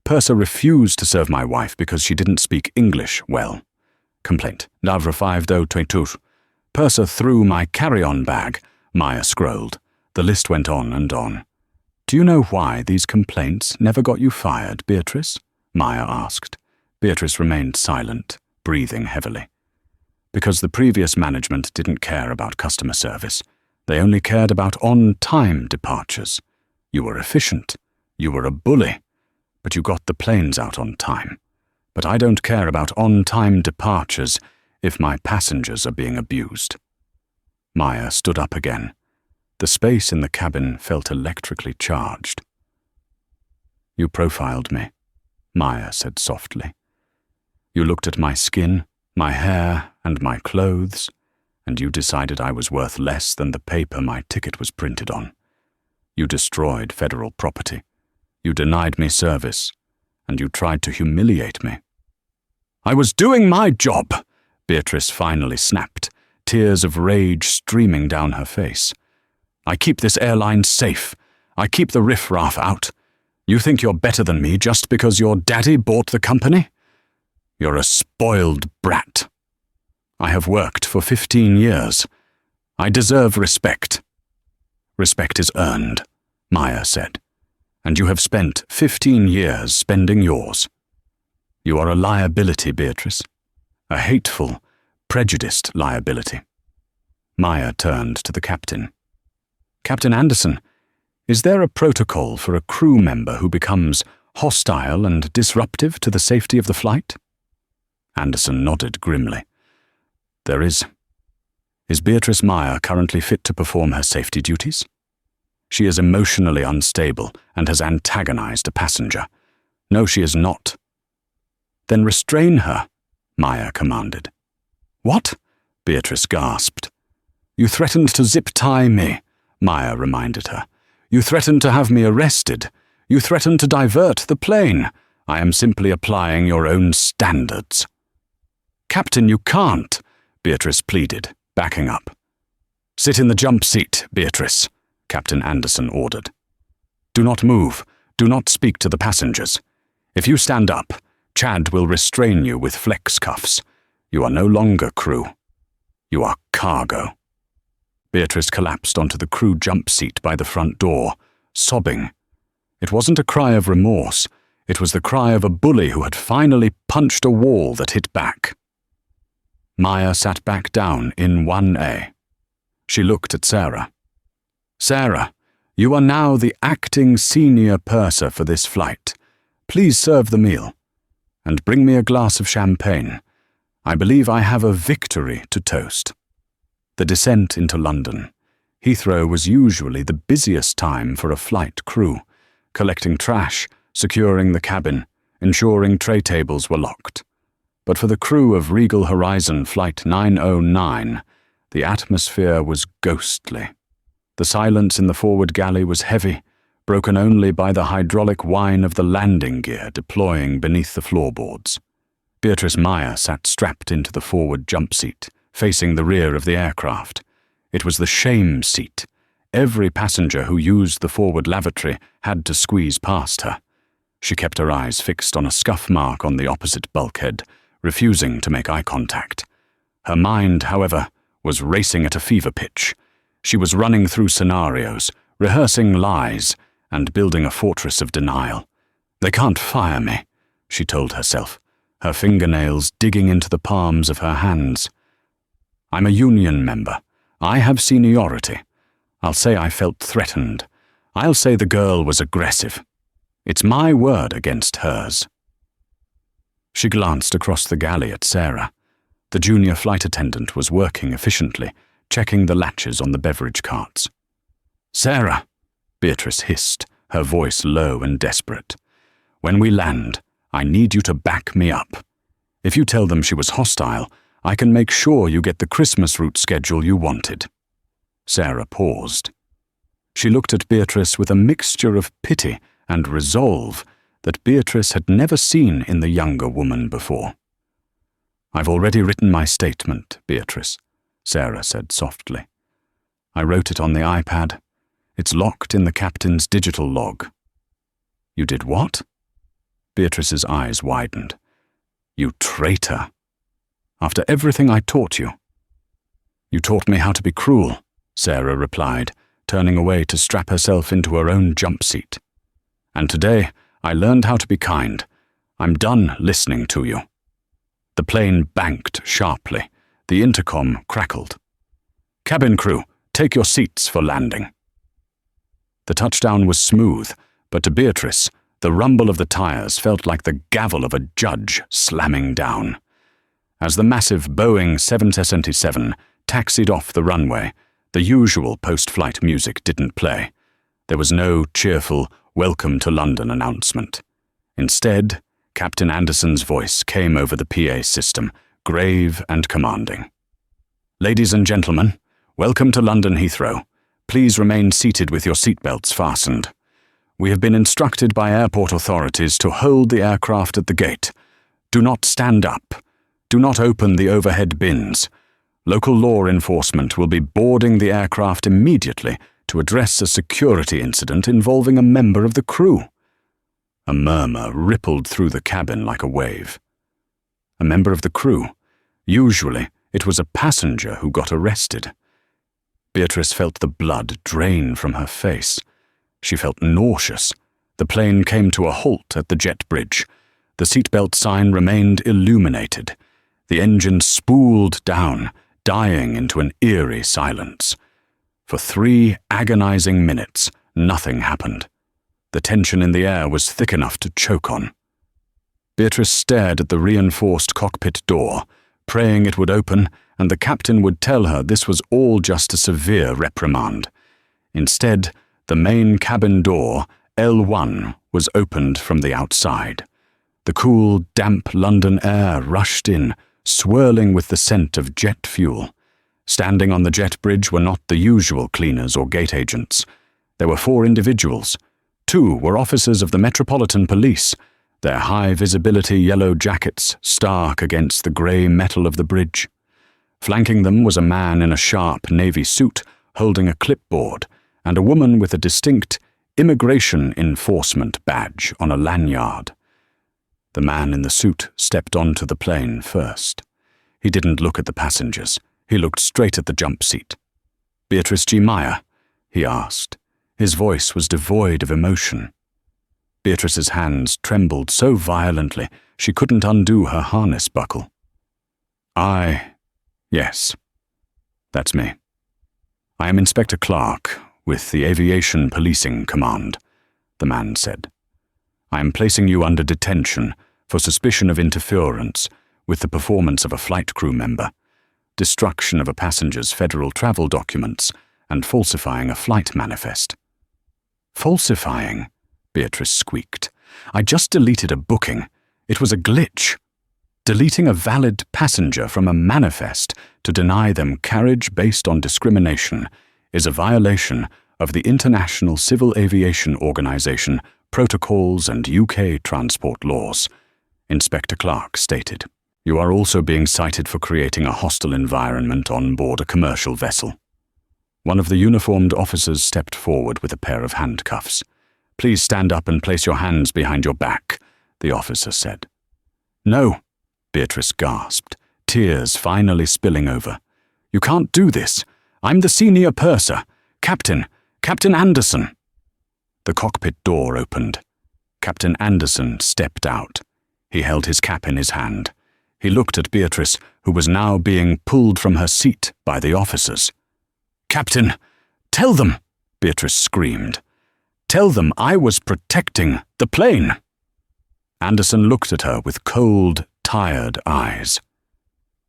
Purser refused to serve my wife because she didn't speak English well. Complaint. NAVRA 5022. Purser threw my carry-on bag. Maya scrolled. The list went on and on. Do you know why these complaints never got you fired, Beatrice? Maya asked. Beatrice remained silent, breathing heavily. Because the previous management didn't care about customer service. They only cared about on-time departures. You were efficient. You were a bully. But you got the planes out on time. But I don't care about on-time departures if my passengers are being abused. Maya stood up again. The space in the cabin felt electrically charged. You profiled me, Maya said softly. You looked at my skin, my hair, and my clothes, and you decided I was worth less than the paper my ticket was printed on. You destroyed federal property. You denied me service, and you tried to humiliate me. I was doing my job, Beatrice finally snapped, tears of rage streaming down her face. I keep this airline safe. I keep the riffraff out. You think you're better than me just because your daddy bought the company? You're a spoiled brat. I have worked for 15 years. I deserve respect. Respect is earned, Maya said, and you have spent 15 years spending yours. You are a liability, Beatrice. A hateful, prejudiced liability. Maya turned to the captain. Captain Anderson, is there a protocol for a crew member who becomes hostile and disruptive to the safety of the flight? Anderson nodded grimly. There is. Is Beatrice Maya currently fit to perform her safety duties? She is emotionally unstable and has antagonized a passenger. No, she is not. Then restrain her, Maya commanded. What? Beatrice gasped. You threatened to zip-tie me, Maya reminded her. You threatened to have me arrested. You threatened to divert the plane. I am simply applying your own standards. Captain, you can't, Beatrice pleaded, backing up. Sit in the jump seat, Beatrice, Captain Anderson ordered. Do not move. Do not speak to the passengers. If you stand up, Chad will restrain you with flex cuffs. You are no longer crew. You are cargo. Beatrice collapsed onto the crew jump seat by the front door, sobbing. It wasn't a cry of remorse. It was the cry of a bully who had finally punched a wall that hit back. Maya sat back down in 1A. She looked at Sarah. Sarah, you are now the acting senior purser for this flight. Please serve the meal. And bring me a glass of champagne. I believe I have a victory to toast. The descent into London. Heathrow was usually the busiest time for a flight crew, collecting trash, securing the cabin, ensuring tray tables were locked. But for the crew of Regal Horizon Flight 909, the atmosphere was ghostly. The silence in the forward galley was heavy, broken only by the hydraulic whine of the landing gear deploying beneath the floorboards. Beatrice Maya sat strapped into the forward jump seat, facing the rear of the aircraft. It was the shame seat. Every passenger who used the forward lavatory had to squeeze past her. She kept her eyes fixed on a scuff mark on the opposite bulkhead, refusing to make eye contact. Her mind, however, was racing at a fever pitch. She was running through scenarios, rehearsing lies, and building a fortress of denial. They can't fire me, she told herself, her fingernails digging into the palms of her hands. I'm a union member. I have seniority. I'll say I felt threatened. I'll say the girl was aggressive. It's my word against hers. She glanced across the galley at Sarah. The junior flight attendant was working efficiently, checking the latches on the beverage carts. "Sarah," Beatrice hissed, her voice low and desperate. "When we land, I need you to back me up. If you tell them she was hostile, I can make sure you get the Christmas route schedule you wanted." Sarah paused. She looked at Beatrice with a mixture of pity and resolve that Beatrice had never seen in the younger woman before. "I've already written my statement, Beatrice," Sarah said softly. "I wrote it on the iPad. It's locked in the captain's digital log." "You did what?" Beatrice's eyes widened. "You traitor. After everything I taught you." "You taught me how to be cruel," Sarah replied, turning away to strap herself into her own jump seat. "And today, I learned how to be kind. I'm done listening to you." The plane banked sharply. The intercom crackled. "Cabin crew, take your seats for landing." The touchdown was smooth, but to Beatrice, the rumble of the tires felt like the gavel of a judge slamming down. As the massive Boeing 777 taxied off the runway, the usual post-flight music didn't play. There was no cheerful "Welcome to London" announcement. Instead, Captain Anderson's voice came over the PA system, grave and commanding. "Ladies and gentlemen, welcome to London Heathrow. Please remain seated with your seatbelts fastened. We have been instructed by airport authorities to hold the aircraft at the gate. Do not stand up. Do not open the overhead bins. Local law enforcement will be boarding the aircraft immediately to address a security incident involving a member of the crew." A murmur rippled through the cabin like a wave. A member of the crew? Usually, it was a passenger who got arrested. Beatrice felt the blood drain from her face. She felt nauseous. The plane came to a halt at the jet bridge. The seatbelt sign remained illuminated. The engine spooled down, dying into an eerie silence. For 3 agonizing minutes, nothing happened. The tension in the air was thick enough to choke on. Beatrice stared at the reinforced cockpit door, praying it would open and the captain would tell her this was all just a severe reprimand. Instead, the main cabin door, L1, was opened from the outside. The cool, damp London air rushed in, swirling with the scent of jet fuel. Standing on the jet bridge were not the usual cleaners or gate agents. There were 4 individuals. 2 were officers of the Metropolitan Police, their high-visibility yellow jackets stark against the grey metal of the bridge. Flanking them was a man in a sharp navy suit holding a clipboard, and a woman with a distinct immigration enforcement badge on a lanyard. The man in the suit stepped onto the plane first. He didn't look at the passengers. He looked straight at the jump seat. "Beatrice G. Meyer?" he asked. His voice was devoid of emotion. Beatrice's hands trembled so violently she couldn't undo her harness buckle. Yes, that's me. I am Inspector Clark with the Aviation Policing Command," the man said. "I am placing you under detention for suspicion of interference with the performance of a flight crew member, destruction of a passenger's federal travel documents, and falsifying a flight manifest." "Falsifying?" Beatrice squeaked. "I just deleted a booking. It was a glitch. Deleting a valid passenger from a manifest to deny them carriage based on discrimination is a violation of the International Civil Aviation Organization protocols and UK transport laws," Inspector Clark stated. "You are also being cited for creating a hostile environment on board a commercial vessel." One of the uniformed officers stepped forward with a pair of handcuffs. "Please stand up and place your hands behind your back," the officer said. "No," Beatrice gasped, tears finally spilling over. "You can't do this. I'm the senior purser. Captain Anderson." The cockpit door opened. Captain Anderson stepped out. He held his cap in his hand. He looked at Beatrice, who was now being pulled from her seat by the officers. "Captain, tell them," Beatrice screamed. "Tell them I was protecting the plane." Anderson looked at her with cold, tired eyes.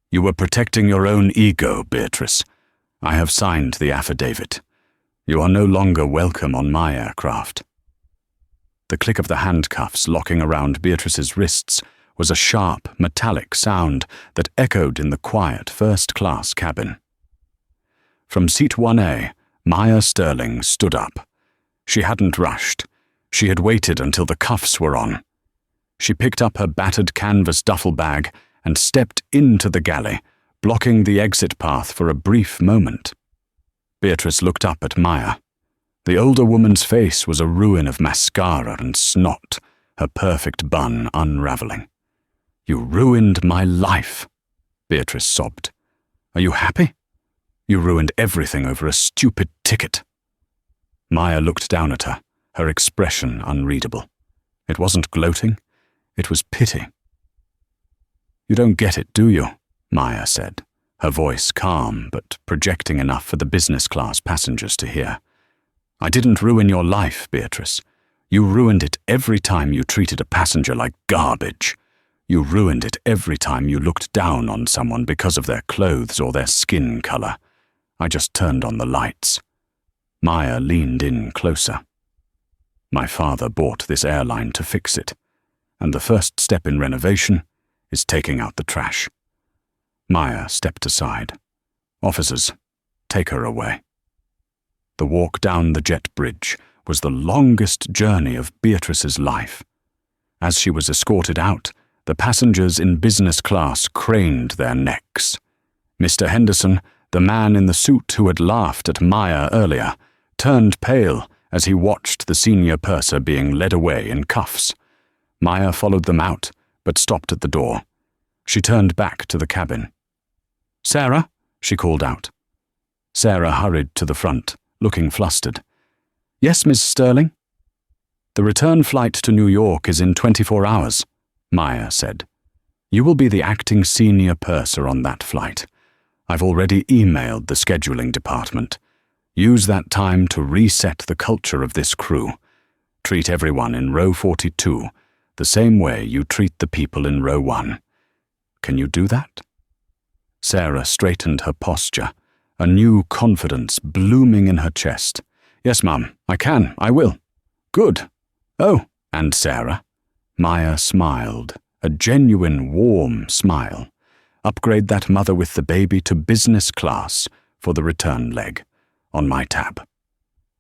"You were protecting your own ego, Beatrice. I have signed the affidavit. You are no longer welcome on my aircraft." The click of the handcuffs locking around Beatrice's wrists was a sharp, metallic sound that echoed in the quiet first-class cabin. From seat 1A, Maya Sterling stood up. She hadn't rushed. She had waited until the cuffs were on. She picked up her battered canvas duffel bag and stepped into the galley, blocking the exit path for a brief moment. Beatrice looked up at Maya. The older woman's face was a ruin of mascara and snot, her perfect bun unraveling. "You ruined my life," Beatrice sobbed. "Are you happy? You ruined everything over a stupid ticket." Maya looked down at her, her expression unreadable. It wasn't gloating, it was pity. "You don't get it, do you?" Maya said, her voice calm but projecting enough for the business class passengers to hear. "I didn't ruin your life, Beatrice. You ruined it every time you treated a passenger like garbage. You ruined it every time you looked down on someone because of their clothes or their skin color. I just turned on the lights." Maya leaned in closer. "My father bought this airline to fix it, and the first step in renovation is taking out the trash." Maya stepped aside. "Officers, take her away." The walk down the jet bridge was the longest journey of Beatrice's life. As she was escorted out, the passengers in business class craned their necks. Mr. Henderson, the man in the suit who had laughed at Maya earlier, turned pale as he watched the senior purser being led away in cuffs. Maya followed them out, but stopped at the door. She turned back to the cabin. "Sarah," she called out. Sarah hurried to the front, looking flustered. "Yes, Miss Sterling?" "The return flight to New York is in 24 hours, Maya said. "You will be the acting senior purser on that flight. I've already emailed the scheduling department. Use that time to reset the culture of this crew. Treat everyone in row 42 the same way you treat the people in row 1. Can you do that?" Sarah straightened her posture, a new confidence blooming in her chest. "Yes, Mum, I can, I will." "Good. Oh, and Sarah?" Maya smiled, a genuine warm smile. "Upgrade that mother with the baby to business class for the return leg, on my tab."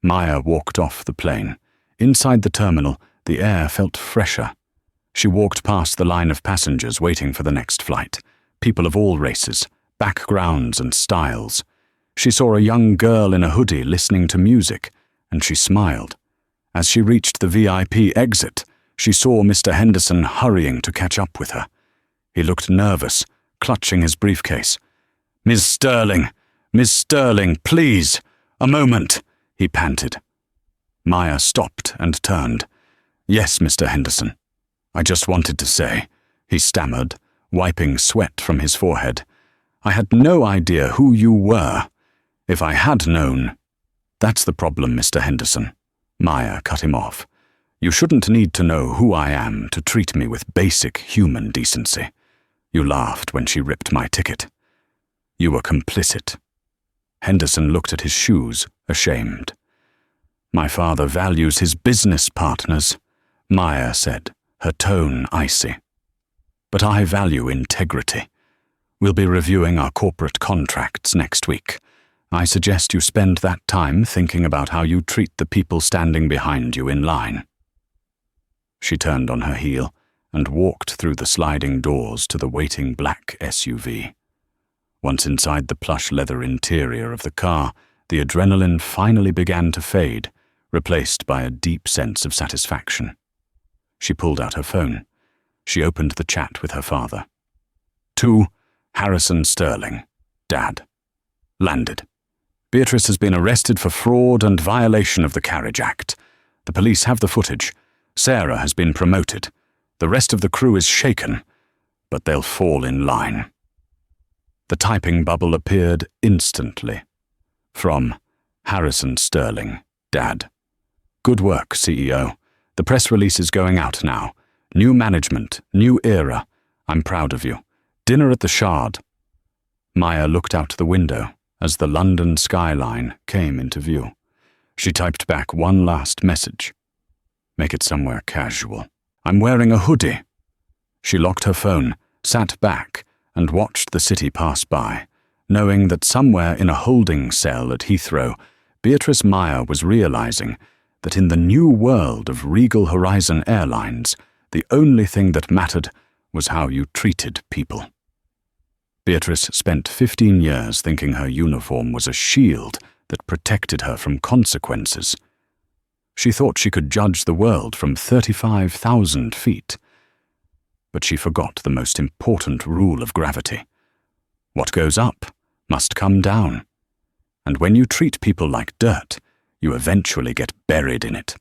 Maya walked off the plane. Inside the terminal, the air felt fresher. She walked past the line of passengers waiting for the next flight, people of all races, backgrounds and styles. She saw a young girl in a hoodie listening to music, and she smiled. As she reached the VIP exit, she saw Mr. Henderson hurrying to catch up with her. He looked nervous, clutching his briefcase. Miss Sterling, please, a moment," he panted. Maya stopped and turned. "Yes, Mr. Henderson. I just wanted to say," he stammered, wiping sweat from his forehead. "I had no idea who you were. If I had known—" "That's the problem, Mr. Henderson," Maya cut him off. "You shouldn't need to know who I am to treat me with basic human decency. You laughed when she ripped my ticket. You were complicit." Henderson looked at his shoes, ashamed. "My father values his business partners," Maya said, her tone icy. "But I value integrity. We'll be reviewing our corporate contracts next week. I suggest you spend that time thinking about how you treat the people standing behind you in line." She turned on her heel and walked through the sliding doors to the waiting black SUV. Once inside the plush leather interior of the car, the adrenaline finally began to fade, replaced by a deep sense of satisfaction. She pulled out her phone. She opened the chat with her father. "To Harrison Sterling, Dad. Landed. Beatrice has been arrested for fraud and violation of the Carriage Act. The police have the footage. Sarah has been promoted. The rest of the crew is shaken, but they'll fall in line." The typing bubble appeared instantly. From Harrison Sterling, Dad. "Good work, CEO. The press release is going out now. New management, new era. I'm proud of you. Dinner at the Shard." Maya looked out the window as the London skyline came into view. She typed back one last message. Make it somewhere casual. I'm wearing a hoodie. She locked her phone, sat back, and watched the city pass by, knowing that somewhere in a holding cell at Heathrow, Beatrice Meyer was realizing that in the new world of Regal Horizon Airlines, the only thing that mattered was how you treated people. Beatrice spent 15 years thinking her uniform was a shield that protected her from consequences. She thought she could judge the world from 35,000 feet. But she forgot the most important rule of gravity. What goes up must come down. And when you treat people like dirt, you eventually get buried in it.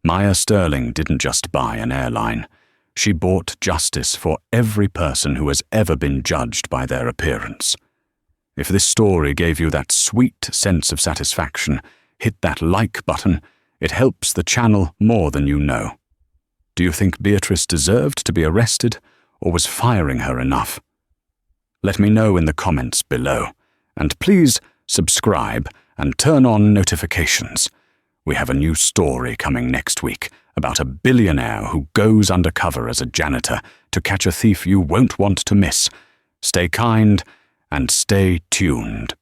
Maya Sterling didn't just buy an airline. She bought justice for every person who has ever been judged by their appearance. If this story gave you that sweet sense of satisfaction, hit that like button. It helps the channel more than you know. Do you think Beatrice deserved to be arrested, or was firing her enough? Let me know in the comments below. And please subscribe and turn on notifications. We have a new story coming next week about a billionaire who goes undercover as a janitor to catch a thief you won't want to miss. Stay kind and stay tuned.